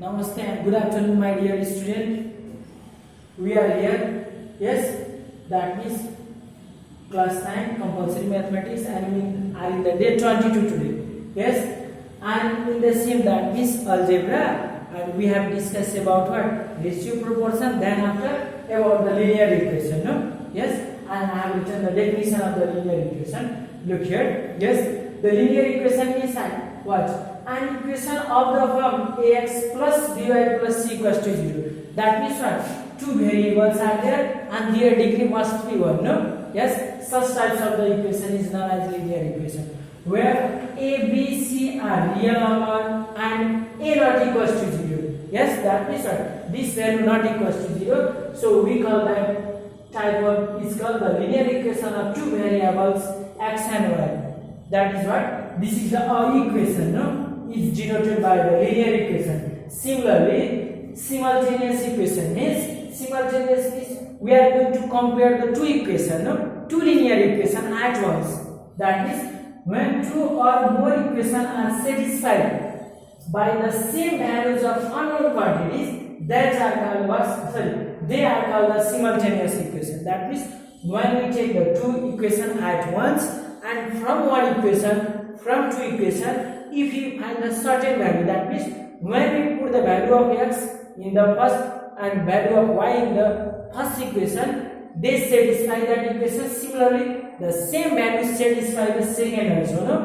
Namaste and good afternoon, my dear student. We are here. Yes, that means class 9 compulsory mathematics, and we are in the day 22 today. Yes, and in the same, that means algebra, and we have discussed about what? Ratio, proportion, then after about the linear equation. No? Yes, and I have written the definition of the linear equation. Look here. Yes, the linear equation is what? An equation of the form ax plus by plus c equals to 0. That means what? Two variables are there and their degree must be 1. No? Yes, such types of the equation is known as linear equation, where a, b, c are real number and a not equals to 0. Yes, that means what? This value not equals to 0. So we call that type of is called the linear equation of two variables x and y. That is what? This is the equation. No? Is denoted by the linear equation. Similarly, simultaneous equation means we are going to compare the two equations, no? Two linear equations at once. That is, when two or more equations are satisfied by the same values of unknown quantities, that are called what? They are called the simultaneous equation. That means when we take the two equations at once, and from one equation, from two equations, if you find a certain value, that means when we put the value of x in the first and value of y in the first equation, they satisfy that equation. Similarly, the same value satisfy the second also. No?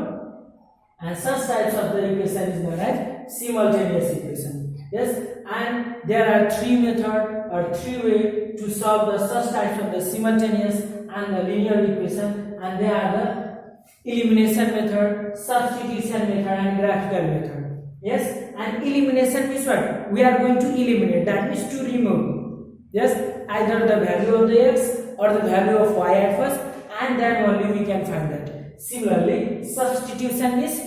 And such types of the equation is known as simultaneous equation. Yes, and there are three methods or three ways to solve the such types of the simultaneous and the linear equation, and they are the elimination method, substitution method, and graphical method. Yes, and elimination means what? We are going to eliminate, that means to remove. Yes, either the value of the x or the value of y at first, and then only we can find that. Similarly, substitution is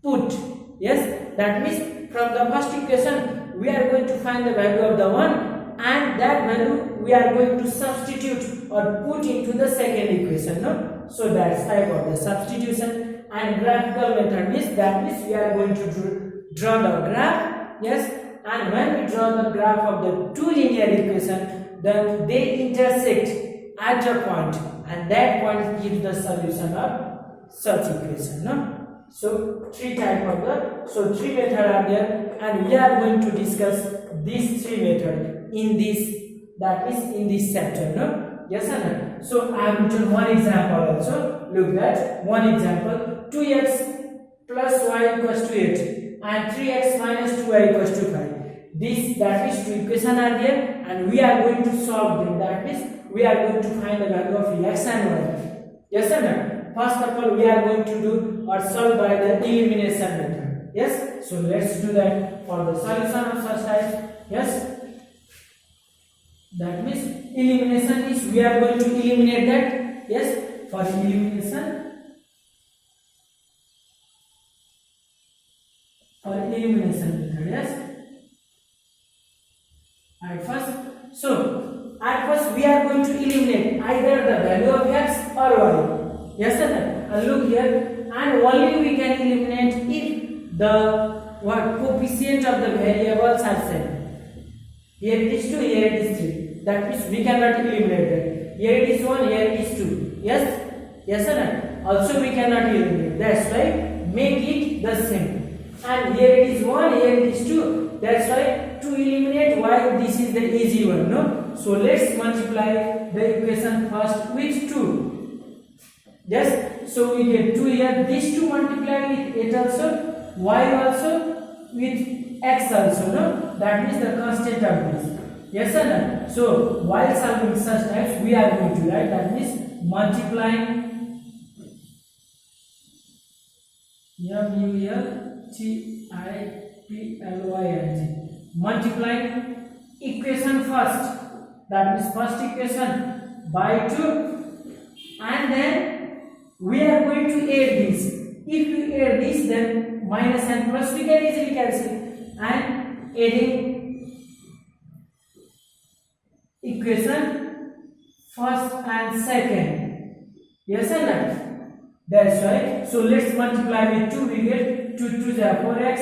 put. Yes, that means from the first equation we are going to find the value of the one, and that value we are going to substitute or put into the second equation. No? So that's type of the substitution. And graphical method means that means we are going to draw the graph. Yes, and when we draw the graph of the two linear equations, then they intersect at a point, and that point gives the solution of such equation. No? So three methods are there, and we are going to discuss these three methods in this, that is in this chapter. No? Yes or no? So I have written one example also. Look at one example. 2x plus y equals to 8 and 3x minus 2y equals to 5. This, that is, two equations are there, and we are going to solve them. That means we are going to find the value of x and y. Yes or no? First of all, we are going to do or solve by the elimination method. Yes. So let's do that for the solution of such types. Yes. That means elimination is we are going to eliminate that. Yes, for elimination. Method. Yes. At first we are going to eliminate either the value of x or y. Yes or no? And look here, and only we can eliminate if the coefficient of the variables are same. Here it is 2, here it is 3. That means we cannot eliminate that. Here it is 1, here it is 2. Yes? Yes or no? Also we cannot eliminate. That's why make it the same. And here it is 1, here it is 2. That's why to eliminate y, this is the easy one. No? So let's multiply the equation first with 2. Yes? So we get 2 here. These 2 multiply with 8 also, y also, with x also. No? That means the constant of this. Yes or no? So while solving such types, we are going to write, that means multiplying multiplying equation first, that means first equation by 2, and then we are going to add this. If you add this, then minus and plus we can easily cancel, and adding equation first and second. Yes or no? That's right. So let's multiply with 2. We get 2 to the 4x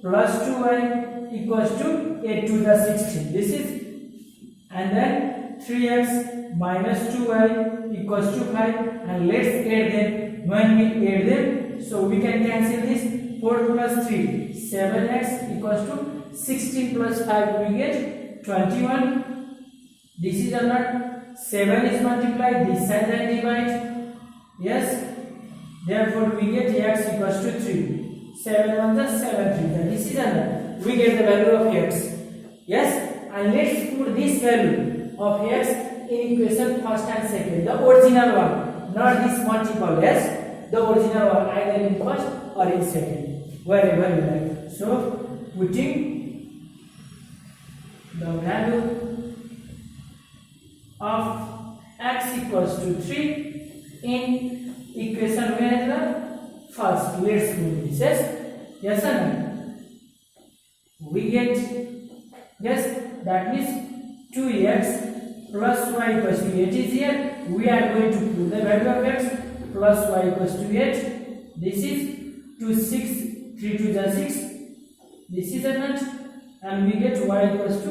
plus 2y equals to 8 to the 16. This is, and then 3x minus 2y equals to 5, and let's add them. When we add them, so we can cancel this. 4 plus 3, 7x equals to 16 plus 5, we get 21. This is or not? 7 is multiplied, this side and divide. Yes. Therefore, we get x equals to 3. 7 1 is 7 3. This is or not? We get the value of x. Yes. And let's put this value of x in equation first and second. The original one, not this multiple. Yes. The original one, either in first or in second, wherever you like. So, putting the value of x equals to 3 in equation where is the first. Let's move this. Yes or no? We get, yes, that means 2x plus y equals to 8 is here. We are going to put the value of x plus y equals to 8. This is 2 6, 3 2 is 6. This is a not, and we get y equals to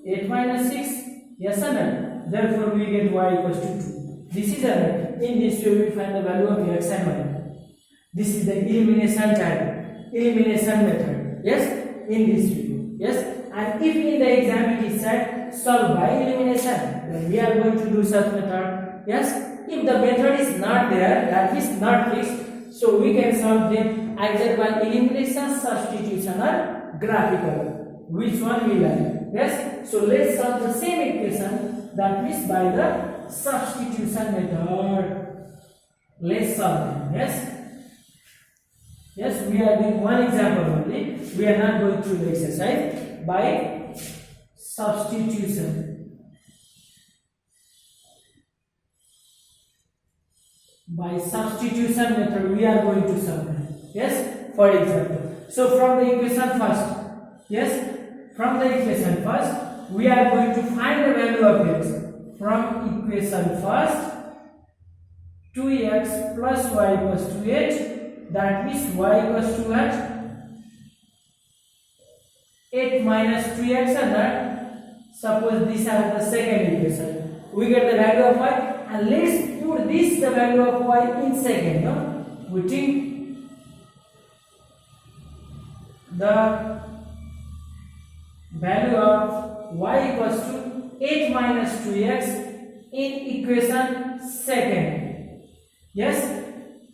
8 minus 6. Yes or no? Therefore, we get y equals to 2. This is a not. In this way, we find the value of x and y. This is the elimination type, elimination method. Yes, in this way. Yes. And if in the exam it is said solve by elimination, then we are going to do such method. Yes. If the method is not there, that is not fixed, so we can solve them either by elimination, substitution, or graphical. Which one we like? Yes. So let's solve the same equation, that means by the substitution method. Let's solve them. Yes. Yes, we are doing one example only. We are not going through the exercise. By substitution. By substitution method, we are going to solve it. Yes, for example. So from the equation first, yes, from the equation first, we are going to find the value of x. From equation first, 2x plus y equals to 8. That means y equals to what? 8 minus 2x, and that, suppose these are the second equation. We get the value of y, and let's put this the value of y in second. No? Putting the value of y equals to 8 minus 2x in equation second. Yes,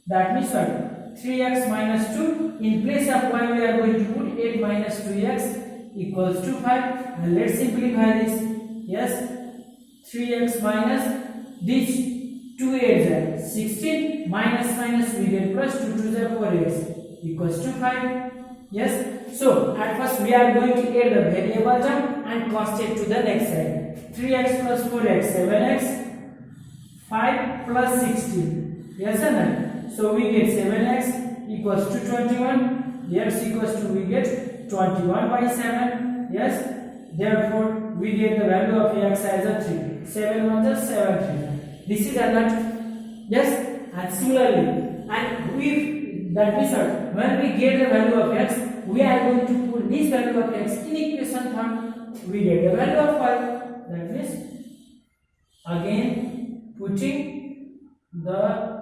that means what? 3x minus 2. In place of y, we are going to put 8 minus 2x equals to 5, and let's simplify this. Yes, 3x minus this 2 8 is 16, minus minus we get plus 2 2 is 4x equals to 5. Yes, so at first we are going to add the variable term and constant to the next side. 3x plus 4x 7x, 5 plus 16. Yes or no? So we get 7x equals to 21, x equals to, we get 21 by 7. Yes, therefore we get the value of x as a 3. 7 1 is 7 3. This is a not. Yes, and similarly, and we, that means when we get the value of x, we are going to put this value of x in equation third. We get the value of y. That means again putting the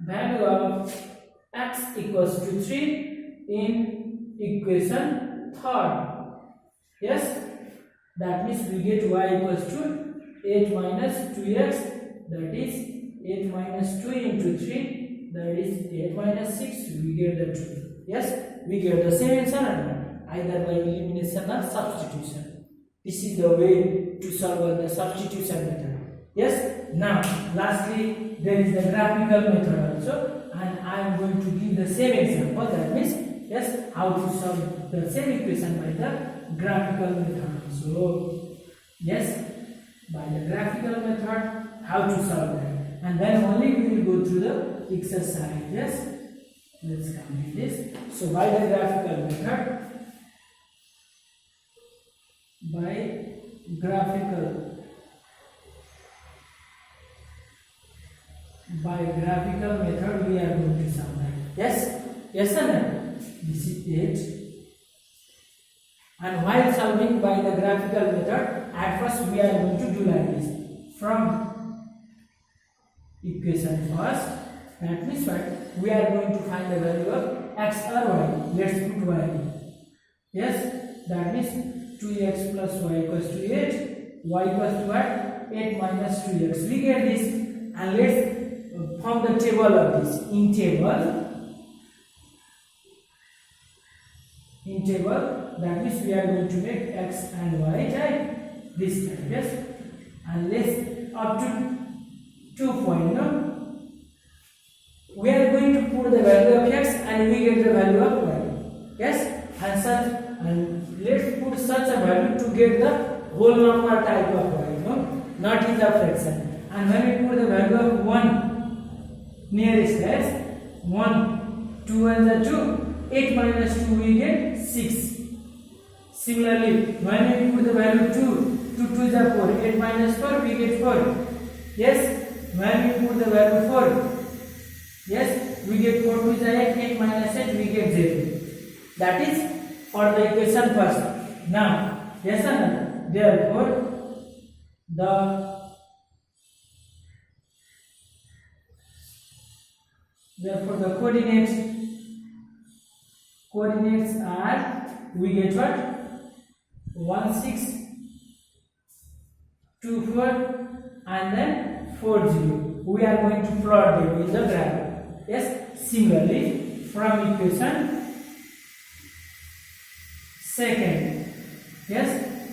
value of x equals to 3 in equation third. Yes, that means we get y equals to 8 minus 2x, that is 8 minus 2 into 3, that is 8 minus 6, we get the 2. Yes, we get the same answer either by elimination or substitution. This is the way to solve the substitution method. Yes, now lastly there is the graphical method also, and I am going to give the same example, that means yes, how to solve the same equation by the graphical method. So yes, by the graphical method, how to solve that, and then only we will go through the exercise. Yes, let's complete this. So by the graphical method, by graphical method we are going to solve that. Yes, yes or no? This is 8, And while solving by the graphical method, at first we are going to do like this. From equation first, that means what? We are going to find the value of x or y. Let's put y. Yes, that means 2x plus y equals to 8. Y equals to what? 8 minus 2x. We get this, and let's from the table of this. In table, that means we are going to make x and y type this type. Yes, and let's up to 2 point. No, we are going to put the value of x and we get the value of y. Yes, and let's put such a value to get the whole number type of y. No, not in the fraction. And when we put the value of 1 nearest as 1, 2 and the 2, 8 minus 2 we get 6. Similarly, when we put the value 2, 2 2 is 4, 8 minus 4 we get 4. Yes, when we put the value 4, yes, we get 4 2 is 8, 8 minus 8 we get 0. That is for the equation first. Now, yes or no? Therefore, the coordinates are, we get what? 1 6 2 4 and then 4 0. We are going to plot them in the graph. Yes, similarly from equation second, yes,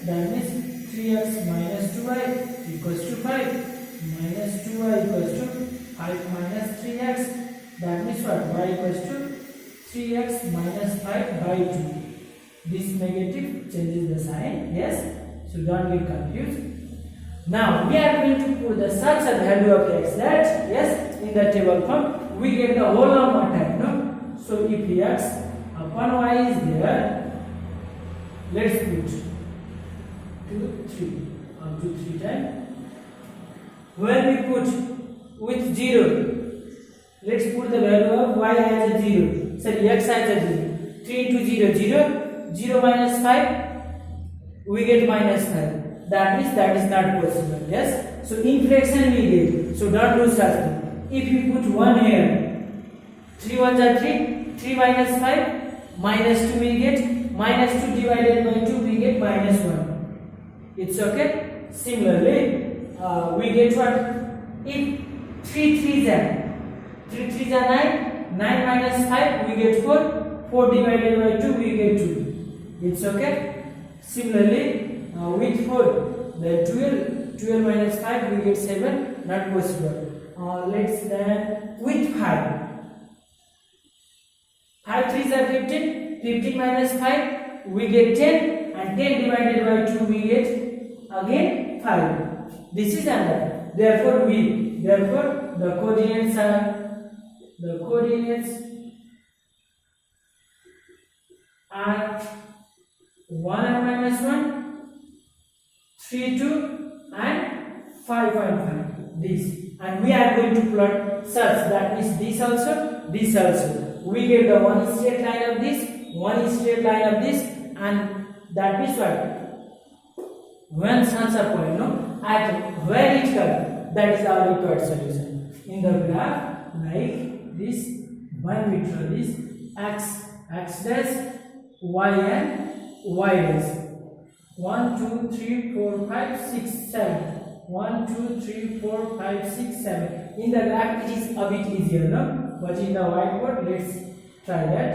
that means 3x minus 2y equals to 5 minus 2y equals to 5 minus 3x. That means what? Y equals to 3x minus 5 by 2. This negative changes the sign. Yes, so don't get confused. Now we are going to put the such a value of x that, yes, in the table form we get the whole number type. No, so if x upon y is there, let's put 2 3 up to 3 times. When we put with 0, let's put the value of y as a 0. Sorry, x as a 0. 3 into 0, 0. 0 minus 5, we get minus 5. That means that is not possible. Yes. So in fraction we get. So don't do such thing. If you put 1 here, 3 1s are 3. 3 minus 5, minus 2 we get. Minus 2 divided by 2 we get minus 1. It's okay. Similarly, we get what? If 3 3s are 3 3s are 9. 9 minus 5 we get 4. 4 divided by 2 we get 2. It's okay. Similarly, with 4 then 12 minus 5 we get 7. Not possible. Let's then with 5 3s are 15. 15 minus 5 we get 10, and 10 divided by 2 we get again 5. This is under. Therefore the coordinates are 1 and minus 1, 3 2 and 5.5. This, and we are going to plot such that is this also. We get the one straight line of this, one straight line of this, and that is what? When such a point, no, at where it comes, that is our required solution. In the graph like this, when we draw this x dash, y and y dash. 1 2 3 4 5 6 7. 1 2 3 4 5 6 7. In the graph it is a bit easier, no? But in the whiteboard, let's try that.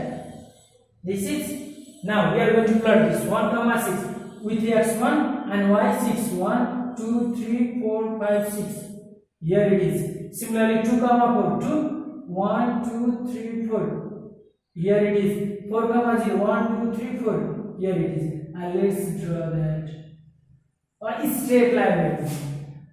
This is, now we are going to plot this 1 comma 6 with x1 and y6. 1 2 3 4 5 6. Here it is. Similarly 2 comma 4 2 1 2 3 4. Here it is. 4 comma 0 1 2 3 4. Here it is. And let's draw that a straight line like this.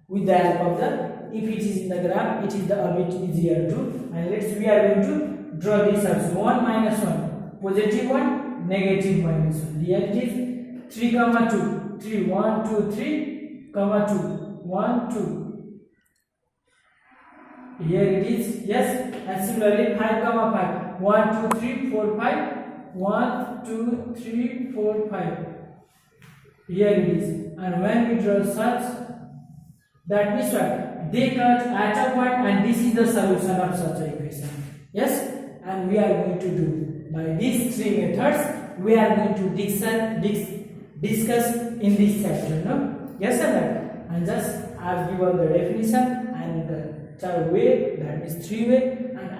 With the help of the, if it is in the graph, it is a bit easier to. And we are going to draw this as 1 minus 1, positive 1, negative minus 1. Here it is 3 comma 2, 3 1 2 3 comma 2 1 2. Here it is, yes. And similarly 5 comma 5, 1 2 3 4 5, 1 2 3 4 5. here it is. And when we draw such, that means what? They cut at a point, and this is the solution of such a equation. Yes, and we are going to do by these three methods. We are going to discuss in this chapter. No? Yes or no? And just I have given the definition and the third way, that is three way, and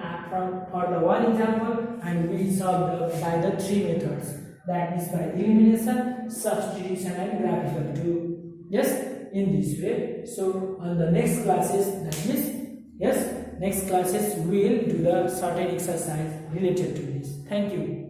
for the one example, and we solve by the three methods, that is by elimination, substitution, and graphical too. Yes, in this way. So on the next classes, that means yes, next classes we will do the certain exercise related to this. Thank you.